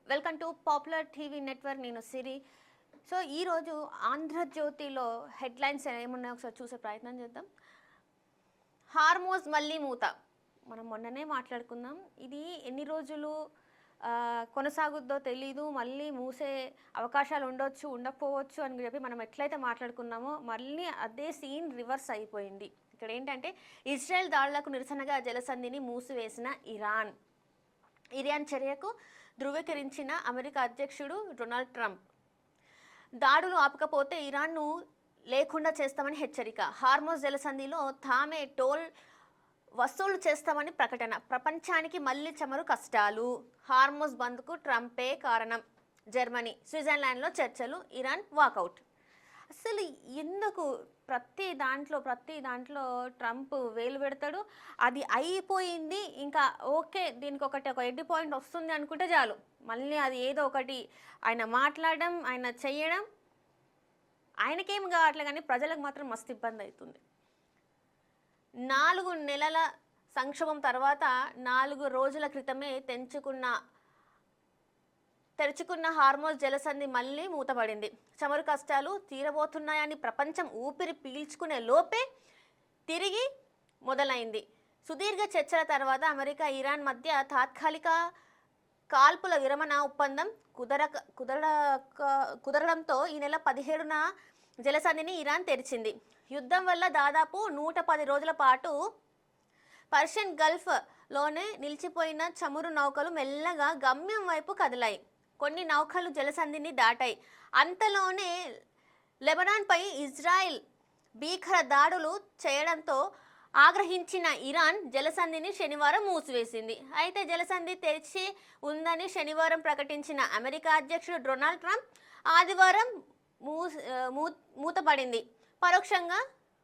Welcome to popular TV network. నేను సిరి. So ఈరోజు ఆంధ్రజ్యోతిలో హెడ్లైన్స్ ఏమున్నాయో ఒకసారి చూసే ప్రయత్నం చేద్దాం. హార్మోజ్ మళ్ళీ మూత. మనం మొన్ననే మాట్లాడుకుందాం. ఇది ఎన్ని రోజులు కొనసాగుద్దో తెలీదు, మళ్ళీ మూసే అవకాశాలు ఉండొచ్చు, ఉండకపోవచ్చు అని చెప్పి మనం ఎట్లయితే మాట్లాడుకున్నామో మళ్ళీ అదే సీన్ రివర్స్ అయిపోయింది. ఇక్కడ ఏంటంటే ఇజ్రాయెల్ దాడులకు నిరసనగా జలసంధిని మూసివేసిన ఇరాన్ చర్యకు ధృవీకరించిన అమెరికా అధ్యక్షుడు డొనాల్డ్ ట్రంప్. దాడులు ఆపకపోతే ఇరాన్ను లేకుండా చేస్తామని హెచ్చరిక. హార్మోజ్ జలసంధిలో తామే టోల్ వసూలు చేస్తామని ప్రకటన. ప్రపంచానికి మళ్ళీ చమురు కష్టాలు. హార్మోజ్ బంద్కు ట్రంపే కారణం. జర్మనీ, స్విట్జర్లాండ్లో చర్చలు, ఇరాన్ వాకౌట్. అసలు ఎందుకు ప్రతి దాంట్లో ట్రంప్ వేలు పెడతాడు. అది అయిపోయింది, ఇంకా ఓకే, దీనికి ఒక ఎడ్డి పాయింట్ వస్తుంది అనుకుంటే చాలు, మళ్ళీ అది ఏదో ఒకటి ఆయన మాట్లాడడం, ఆయన చెయ్యడం. ఆయనకేం కావట్లే కానీ ప్రజలకు మాత్రం మస్తు ఇబ్బంది అవుతుంది. 4 నెలల సంక్షోభం తర్వాత 4 రోజుల క్రితమే తెరుచుకున్న హార్మోజ్ జలసంధి మళ్ళీ మూతపడింది. చమురు కష్టాలు తీరబోతున్నాయని ప్రపంచం ఊపిరి పీల్చుకునే లోపే తిరిగి మొదలైంది. సుదీర్ఘ చర్చల తర్వాత అమెరికా, ఇరాన్ మధ్య తాత్కాలిక కాల్పుల విరమణ ఒప్పందం కుదరడంతో ఈ నెల 17న జలసంధిని ఇరాన్ తెరిచింది. యుద్ధం వల్ల దాదాపు 110 రోజుల పాటు పర్షియన్ గల్ఫ్లోనే నిలిచిపోయిన చమురు నౌకలు మెల్లగా గమ్యం వైపు కదిలాయి. కొన్ని నౌకలు జలసంధిని దాటాయి. అంతలోనే లెబనాన్పై ఇజ్రాయెల్ భీకర దాడులు చేయడంతో ఆగ్రహించిన ఇరాన్ జలసంధిని శనివారం మూసివేసింది. అయితే జలసంధి తెరిచి ఉందని శనివారం ప్రకటించిన అమెరికా అధ్యక్షుడు డొనాల్డ్ ట్రంప్ ఆదివారం మూతపడింది పరోక్షంగా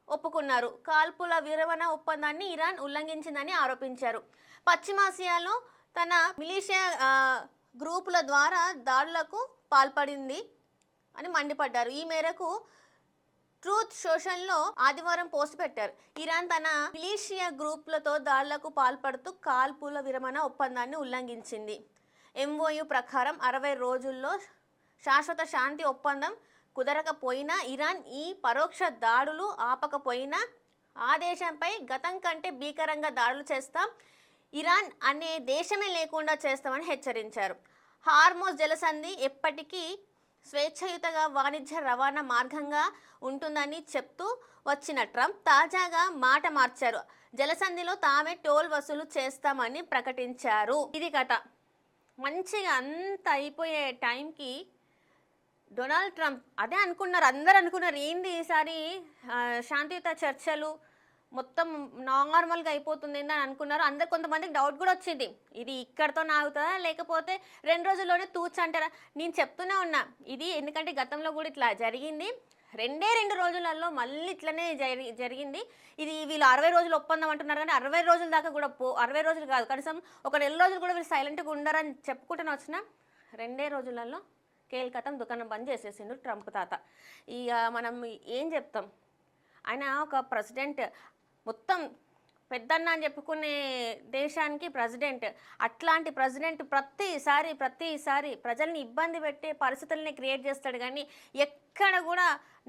ఒప్పుకున్నారు. కాల్పుల విరమణ ఒప్పందాన్ని ఇరాన్ ఉల్లంఘించిందని ఆరోపించారు. పశ్చిమాసియాలో తన మిలిషియా గ్రూపుల ద్వారా దాడులకు పాల్పడింది అని మండిపడ్డారు. ఈ మేరకు ట్రూత్ సోషల్లో ఆదివారం పోస్ట్ పెట్టారు. ఇరాన్ తన మిలిషియా గ్రూపులతో దాడులకు పాల్పడుతూ కాల్పుల విరమణ ఒప్పందాన్ని ఉల్లంఘించింది. ఎంఓయు ప్రకారం 60 రోజుల్లో శాశ్వత శాంతి ఒప్పందం కుదరకపోయినా, ఇరాన్ ఈ పరోక్ష దాడులు ఆపకపోయినా ఆ దేశంపై గతం కంటే భీకరంగా దాడులు చేస్తాం, ఇరాన్ అనే దేశమే లేకుండా చేస్తామని హెచ్చరించారు. హార్మోజ్ జలసంధి ఎప్పటికీ స్వేచ్ఛాయుతగా వాణిజ్య రవాణా మార్గంగా ఉంటుందని చెప్తూ వచ్చిన ట్రంప్ తాజాగా మాట మార్చారు. జలసంధిలో తామే టోల్ వసూలు చేస్తామని ప్రకటించారు. ఇది కథ. మంచిగా అంత అయిపోయే టైంకి డొనాల్డ్ ట్రంప్ అదే అనుకున్నారు, అందరు అనుకున్నారు, ఏంది ఈసారి శాంతియుత చర్చలు మొత్తం నార్మల్గా అయిపోతుంది అని అనుకున్నారు. అందరు కొంతమందికి డౌట్ కూడా వచ్చింది, ఇది ఇక్కడితో ఆగుతుందా లేకపోతే 2 రోజుల్లోనే తూచంటారా. నేను చెప్తూనే ఉన్నా, ఇది ఎందుకంటే గతంలో కూడా ఇట్లా జరిగింది, 2 రోజులలో మళ్ళీ ఇట్లనే జరిగింది. ఇది వీళ్ళు 60 రోజులు ఒప్పందం అంటున్నారు కానీ 60 రోజుల దాకా కూడా 60 రోజులు కాదు, కనీసం ఒక 1 నెల రోజులు కూడా వీళ్ళు సైలెంట్గా ఉండరని చెప్పుకుంటూనే వచ్చిన 2 రోజులలో కేల్కతం దుకాణం బంద్ చేసేసిండు ట్రంప్ తాత. ఇక మనం ఏం చెప్తాం, ఆయన ఒక ప్రెసిడెంట్, మొత్తం పెద్దన్న అని చెప్పుకునే దేశానికి ప్రెసిడెంట్. అట్లాంటి ప్రెసిడెంట్ ప్రతిసారి ప్రజల్ని ఇబ్బంది పెట్టే పరిస్థితుల్ని క్రియేట్ చేస్తాడు కానీ ఎక్కడ కూడా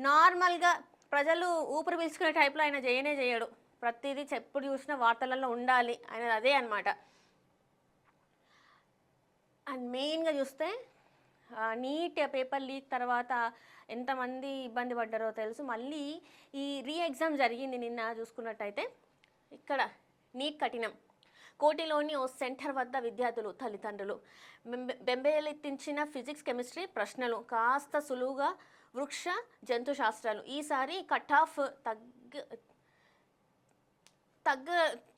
నార్మల్గా ప్రజలు ఊపిరి పీల్చుకునే టైప్లో ఆయన చేయడు. ప్రతిదీ ఎప్పుడు చూసినా వార్తలలో ఉండాలి ఆయన, అదే అనమాట. అండ్ మెయిన్గా చూస్తే నీట్ పేపర్ లీక్ తర్వాత ఎంతమంది ఇబ్బంది పడ్డారో తెలుసు. మళ్ళీ ఈ ఎగ్జామ్ జరిగింది నిన్న చూసుకున్నట్టయితే. ఇక్కడ నీట్ కఠినం. కోటిలోని ఓ సెంటర్ వద్ద విద్యార్థులు, తల్లిదండ్రులు బెంబేలెత్తించిన ఫిజిక్స్, కెమిస్ట్రీ ప్రశ్నలు కాస్త సులువుగా వృక్ష జంతు శాస్త్రాలు. ఈసారి కట్ ఆఫ్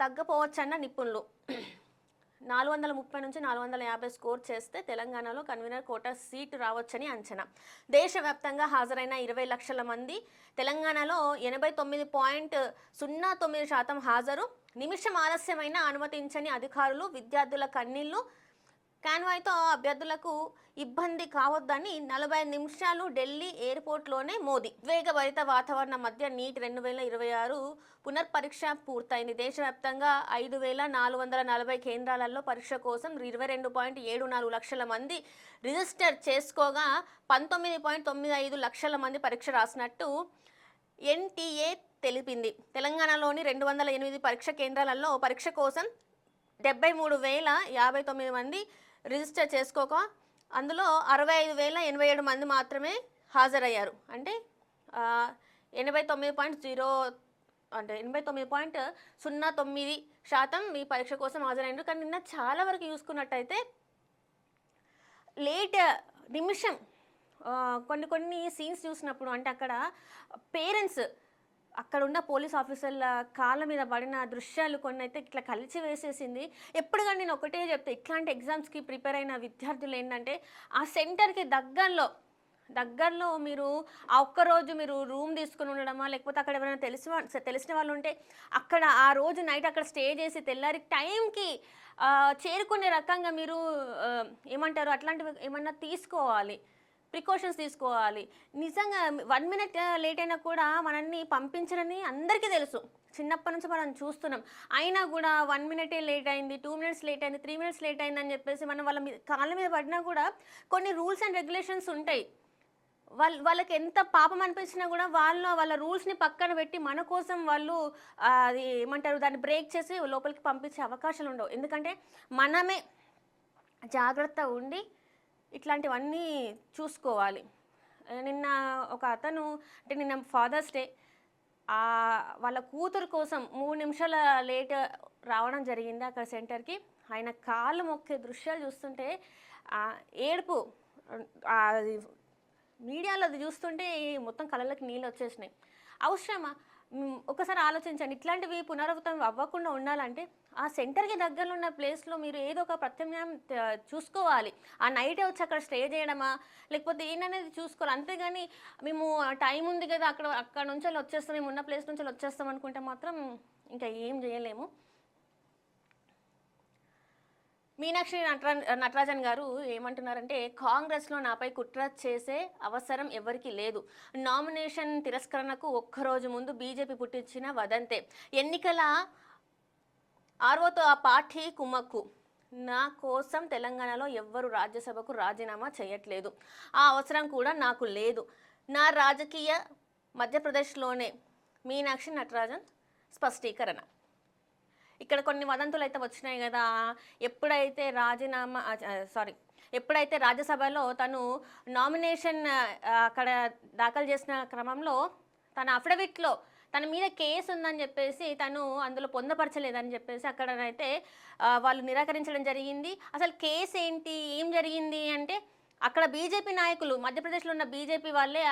తగ్గపోవచ్చన్న నిపుణులు. 430 నుంచి 450 స్కోర్ చేస్తే తెలంగాణలో కన్వీనర్ కోటా సీటు రావచ్చని అంచనా. దేశవ్యాప్తంగా హాజరైన 20 లక్షల మంది, తెలంగాణలో 89.09% హాజరు. నిమిషం ఆలస్యమైన అనుమతించని అధికారులు, విద్యార్థుల కన్నీళ్లు. కాన్వాయ్తో అభ్యర్థులకు ఇబ్బంది కావద్దని 45 నిమిషాలు ఢిల్లీ ఎయిర్పోర్ట్లోనే మోదీ. వేగభరిత వాతావరణం మధ్య నీట్ 2026 పునర్పరీక్ష పూర్తయింది. దేశవ్యాప్తంగా 5,440 కేంద్రాలలో పరీక్ష కోసం 22.74 లక్షల మంది రిజిస్టర్ చేసుకోగా 19.95 లక్షల మంది పరీక్ష రాసినట్టు ఎన్టీఏ తెలిపింది. తెలంగాణలోని 208 పరీక్ష కేంద్రాలలో పరీక్ష కోసం 73,059 మంది రిజిస్టర్ చేసుకోక అందులో 65,087 మంది మాత్రమే హాజరయ్యారు. అంటే 89.0 అంటే 89.09% ఈ పరీక్ష కోసం హాజరైనారు. కానీ నిన్న చాలా వరకు చూసుకున్నట్టయితే లేట్ నిమిషం కొన్ని సీన్స్ చూసినప్పుడు అంటే అక్కడ పేరెంట్స్ అక్కడ ఉన్న పోలీస్ ఆఫీసర్ల కాళ్ళ మీద పడిన దృశ్యాలు కొన్ని అయితే ఇట్లా కలిసి వేసేసింది. ఎప్పుడు కానీ నేను ఒకటే చెప్తే ఇట్లాంటి ఎగ్జామ్స్కి ప్రిపేర్ అయిన విద్యార్థులు ఏంటంటే ఆ సెంటర్కి దగ్గరలో మీరు ఆ ఒక్కరోజు మీరు రూమ్ తీసుకుని ఉండడమా, లేకపోతే అక్కడ ఎవరైనా తెలిసిన వాళ్ళు ఉంటే అక్కడ ఆ రోజు నైట్ అక్కడ స్టే చేసి తెల్లారి టైంకి చేరుకునే రకంగా మీరు ఏమంటారు అట్లాంటివి ఏమన్నా తీసుకోవాలి, ప్రికాషన్స్ తీసుకోవాలి. నిజంగా 1 మినిట్ లేట్ అయినా కూడా మనల్ని పంపించరని అందరికీ తెలుసు, చిన్నప్పటి నుంచి మనం చూస్తున్నాం. అయినా కూడా 1 మినిటే లేట్ అయింది, 2 మినిట్స్ లేట్ అయింది, 3 మినిట్స్ లేట్ అయిందని చెప్పేసి మనం వాళ్ళ కాళ్ళ మీద పడినా కూడా కొన్ని రూల్స్ అండ్ రెగ్యులేషన్స్ ఉంటాయి. వాళ్ళకి ఎంత పాపం అనిపించినా కూడా వాళ్ళ రూల్స్ని పక్కన పెట్టి మన కోసం వాళ్ళు అది ఏమంటారు దాన్ని బ్రేక్ చేసి లోపలికి పంపించే అవకాశాలు ఉండవు. ఎందుకంటే మనమే జాగ్రత్త ఉండి ఇట్లాంటివన్నీ చూసుకోవాలి. నిన్న ఒక అతను అంటే నిన్న ఫాదర్స్ డే వాళ్ళ కూతురు కోసం 3 నిమిషాల లేట్ రావడం జరిగింది అక్కడ సెంటర్కి. ఆయన కాళ్ళు మొక్కే దృశ్యాలు చూస్తుంటే ఏడుపు మీడియాలో అది చూస్తుంటే మొత్తం కళ్ళకి నీళ్ళు వచ్చేసినాయి. అవసరమా? ఒకసారి ఆలోచించండి. ఇట్లాంటివి పునరావృతం అవ్వకుండా ఉండాలంటే ఆ సెంటర్కి దగ్గరలో ఉన్న ప్లేస్లో మీరు ఏదో ఒక ప్రత్యామ్నాయం చూసుకోవాలి. ఆ నైటే వచ్చి అక్కడ స్టే చేయడమా లేకపోతే ఏంటనేది చూసుకోవాలి. అంతేగాని మేము టైం ఉంది కదా అక్కడ నుంచి వచ్చేస్తాం, మేము ఉన్న ప్లేస్ నుంచి వచ్చేస్తాం అనుకుంటే మాత్రం ఇంకా ఏం చేయలేము. మీనాక్షి నటరాజన్ గారు ఏమంటున్నారంటే కాంగ్రెస్లో నాపై కుట్ర చేసే అవసరం ఎవరికి లేదు. నామినేషన్ తిరస్కరణకు ఒక్కరోజు ముందు బీజేపీ పుట్టించిన వదంతే. ఎన్నికల ఆర్వోతో ఆ పార్టీ కుమ్మక్కు. నా కోసం తెలంగాణలో ఎవ్వరు రాజ్యసభకు రాజీనామా చేయట్లేదు, ఆ అవసరం కూడా నాకు లేదు. నా రాజకీయ మధ్యప్రదేశ్లోనే. మీనాక్షి నటరాజన్ స్పష్టీకరణ. ఇక్కడ కొన్ని వదంతులు అయితే వచ్చినాయి కదా, ఎప్పుడైతే రాజ్యసభలో తను నామినేషన్ అక్కడ దాఖలు చేసిన క్రమంలో తన అఫిడవిట్లో తన మీద కేసు ఉందని చెప్పేసి తను అందులో పొందపరచలేదని చెప్పేసి అక్కడనైతే వాళ్ళు నిరాకరించడం జరిగింది. అసలు కేసు ఏంటి, ఏం జరిగింది అంటే అక్కడ బీజేపీ నాయకులు, మధ్యప్రదేశ్లో ఉన్న బీజేపీ వాళ్ళే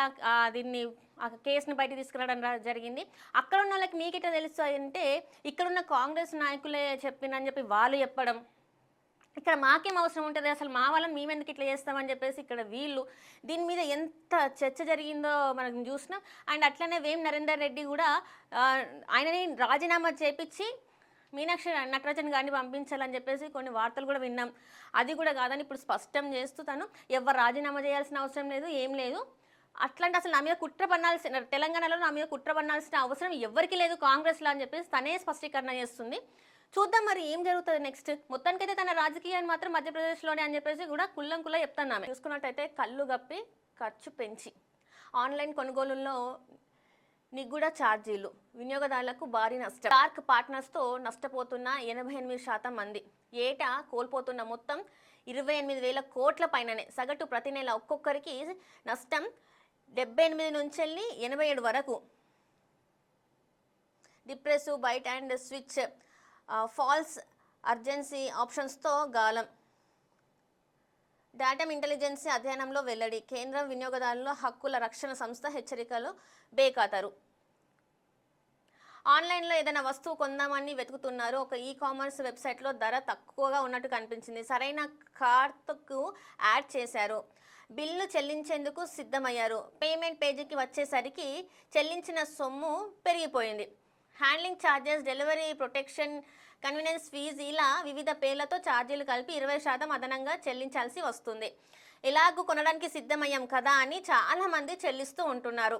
దీన్ని ఆ కేసుని బయట తీసుకురావడం జరిగింది. అక్కడ ఉన్న వాళ్ళకి మీకు ఇట్లా తెలుసు అంటే ఇక్కడున్న కాంగ్రెస్ నాయకులే చెప్పినని చెప్పి వాళ్ళు చెప్పడం, ఇక్కడ మాకేం అవసరం ఉంటుంది, అసలు మా వాళ్ళని మేమెందుకు ఇట్లా చేస్తామని చెప్పేసి ఇక్కడ వీళ్ళు దీని మీద ఎంత చర్చ జరిగిందో మనం చూసినాం. అండ్ అట్లనే వేం నరేందర్ రెడ్డి కూడా ఆయనని రాజీనామా చేపించి మీనాక్షి నటరాజన్ గారిని పంపించాలని చెప్పేసి కొన్ని వార్తలు కూడా విన్నాం. అది కూడా కాదని ఇప్పుడు స్పష్టం చేస్తూ తను ఎవరు రాజీనామా చేయాల్సిన అవసరం లేదు, ఏం లేదు. అట్లాంటి అసలు నా మీద కుట్ర పన్నాల్సిన తెలంగాణలో నా మీద కుట్ర పన్నాల్సిన అవసరం ఎవరికి లేదు కాంగ్రెస్లో అని చెప్పేసి తనే స్పష్టీకరణ చేస్తుంది. చూద్దాం మరి ఏం జరుగుతుంది నెక్స్ట్. మొత్తానికైతే తన రాజకీయాన్ని మాత్రం మధ్యప్రదేశ్లోనే అని చెప్పేసి కూడా కుల్లంకుల్లా చెప్తున్నామే. చూసుకున్నట్టయితే కళ్ళు గప్పి ఖర్చు పెంచి ఆన్లైన్ కొనుగోలుల్లో నిగూఢ ఛార్జీలు, వినియోగదారులకు భారీ నష్టం. స్టార్క్ పార్ట్నర్స్తో నష్టపోతున్న 88% మంది, ఏటా కోల్పోతున్న మొత్తం 28,000 కోట్ల పైననే. సగటు ప్రతి నెల ఒక్కొక్కరికి నష్టం 78 నుంచి 87 వరకు. Depressive bait and switch, false urgency ఆప్షన్స్తో గాలం. డేటా ఇంటెలిజెన్సీ అధ్యయనంలో వెల్లడి. కేంద్రం వినియోగదారుల హక్కుల రక్షణ సంస్థ హెచ్చరికలు బేఖాతరు. ఆన్లైన్లో ఏదైనా వస్తువు కొందామని వెతుకుతున్నారు. ఒక కామర్స్ వెబ్సైట్లో ధర తక్కువగా ఉన్నట్టు కనిపించింది. సరైన కార్ట్కు యాడ్ చేశారు. బిల్లు చెల్లించేందుకు సిద్ధమయ్యారు. పేమెంట్ పేజీకి వచ్చేసరికి చెల్లించిన సొమ్ము పెరిగిపోయింది. Handling charges, delivery protection convenience fee ఇలా వివిధ పేర్లతో ఛార్జీలు కలిపి 20% అదనంగా చెల్లించాల్సి వస్తుంది. ఇలాగూ కొనడానికి సిద్ధమయ్యాం కదా అని చాలామంది చెల్లిస్తూ ఉంటున్నారు.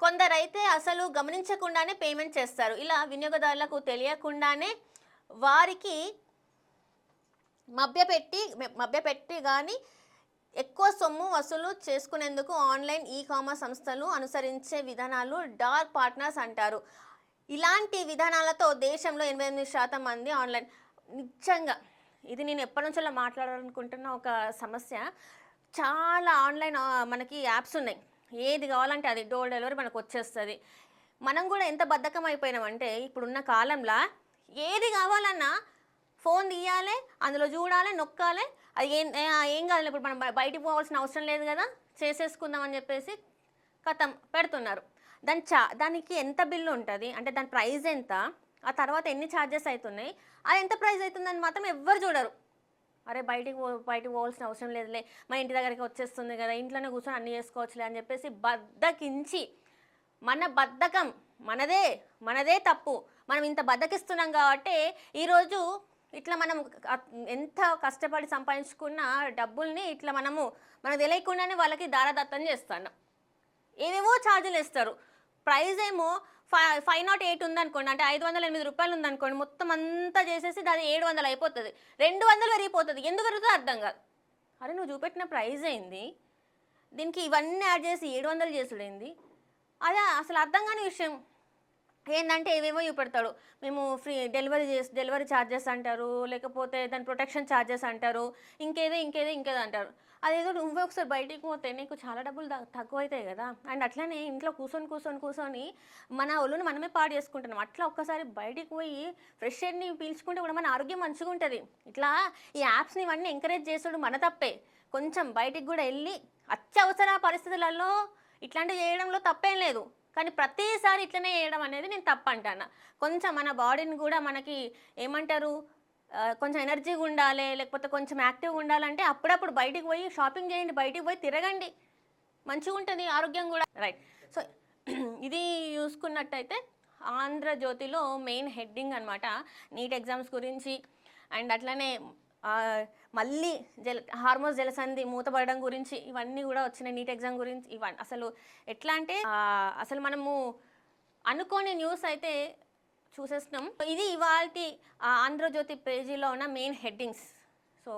కొందరైతే అసలు గమనించకుండానే పేమెంట్ చేస్తారు. ఇలా వినియోగదారులకు తెలియకుండానే వారికి మభ్యపెట్టి కానీ ఎక్కువ సొమ్ము వసూలు చేసుకునేందుకు ఆన్లైన్ కామర్స్ సంస్థలు అనుసరించే విధానాలు డార్క్ పార్ట్నర్స్ అంటారు. ఇలాంటి విధానాలతో దేశంలో 88% మంది ఆన్లైన్ నిజంగా ఇది నేను ఎప్పటి నుంచో మాట్లాడాలనుకుంటున్న ఒక సమస్య. చాలా ఆన్లైన్ మనకి యాప్స్ ఉన్నాయి. ఏది కావాలంటే అది డోర్ డెలివరీ మనకు వచ్చేస్తుంది. మనం కూడా ఎంత బద్ధకం అయిపోయినామంటే ఇప్పుడున్న కాలంలో ఏది కావాలన్నా ఫోన్ తీయాలి, అందులో చూడాలి, నొక్కాలి. అది ఏం కాదు, ఇప్పుడు మనం బయటికి పోవాల్సిన అవసరం లేదు కదా, చేసేసుకుందామని చెప్పేసి కథం పెడుతున్నారు. దానికి ఎంత బిల్లు ఉంటుంది అంటే దాని ప్రైస్ ఎంత, ఆ తర్వాత ఎన్ని ఛార్జెస్ అవుతున్నాయి, అది ఎంత ప్రైస్ అవుతుందని మాత్రం ఎవ్వరు చూడరు. అరే బయటికి పోవాల్సిన అవసరం లేదులే, మన ఇంటి దగ్గరికి వచ్చేస్తుంది కదా, ఇంట్లోనే కూర్చొని అన్నీ చేసుకోవచ్చులే అని చెప్పేసి బద్దకించి మన బద్ధకం మనదే తప్పు. మనం ఇంత బద్దకిస్తున్నాం కాబట్టి ఈరోజు ఇట్లా మనం ఎంత కష్టపడి సంపాదించుకున్న డబ్బుల్ని ఇట్లా మనకు తెలియకుండానే వాళ్ళకి దారదత్తం చేస్తున్నాం. ఏవేవో ఛార్జీలు వేస్తారు. ప్రైస్ ఏమో 508 ఉందనుకోండి, అంటే 508 రూపాయలు ఉందనుకోండి, మొత్తం అంతా చేసేసి అది 700 అయిపోతుంది, 200 పెరిగిపోతుంది. ఎందుకు పెరుగుతుందో అర్థం కాదు. అరే నువ్వు చూపెట్టిన ప్రైస్ ఏంది, దీనికి ఇవన్నీ యాడ్ చేసి 700 చేసుడేంది, అదే అసలు అర్థం కాని విషయం. ఏంటంటే ఏవేవో చూపెడతాడు, మేము ఫ్రీ డెలివరీ ఛార్జెస్ అంటారు, లేకపోతే దాని ప్రొటెక్షన్ ఛార్జెస్ అంటారు, ఇంకేదో అంటారు. అదేదో నువ్వే ఒకసారి బయటికి పోతే నీకు చాలా డబ్బులు తక్కువ అవుతాయి కదా. అండ్ అట్లనే ఇంట్లో కూర్చొని మన ఒళ్ళును మనమే పాడు చేసుకుంటున్నాం. అట్లా ఒక్కసారి బయటికి పోయి ఫ్రెష్ ఎయిర్ని పీల్చుకుంటే కూడా మన ఆరోగ్యం మంచిగా ఉంటుంది. ఇట్లా ఈ యాప్స్ని ఇవన్నీ ఎంకరేజ్ చేసాడు మన తప్పే. కొంచెం బయటికి కూడా వెళ్ళి అత్యవసర పరిస్థితులలో ఇట్లాంటివి చేయడంలో తప్పేం లేదు, కానీ ప్రతిసారి ఇట్లనే చేయడం అనేది నేను తప్పు అంటాను. కొంచెం మన బాడీని కూడా మనకి ఏమంటారు, కొంచెం ఎనర్జీగా ఉండాలి, లేకపోతే కొంచెం యాక్టివ్గా ఉండాలంటే అప్పుడప్పుడు బయటికి పోయి షాపింగ్ చేయండి, బయటికి పోయి తిరగండి, మంచిగా ఉంటుంది ఆరోగ్యం కూడా. రైట్. సో ఇది చూసుకున్నట్టయితే ఆంధ్రజ్యోతిలో మెయిన్ హెడ్డింగ్ అనమాట నీట్ ఎగ్జామ్స్ గురించి. అండ్ అట్లనే మళ్ళీ హార్మోన్స్ జలసంధి మూతపడడం గురించి ఇవన్నీ కూడా వచ్చినాయి. నీట్ ఎగ్జామ్ గురించి ఇవన్నీ అసలు ఎట్లా అంటే అసలు మనము అనుకోని న్యూస్ అయితే చూసేస్తున్నాం. ఇది ఇవాల్టి ఆంధ్రజ్యోతి పేజీలో ఉన్న మెయిన్ హెడ్డింగ్స్. సో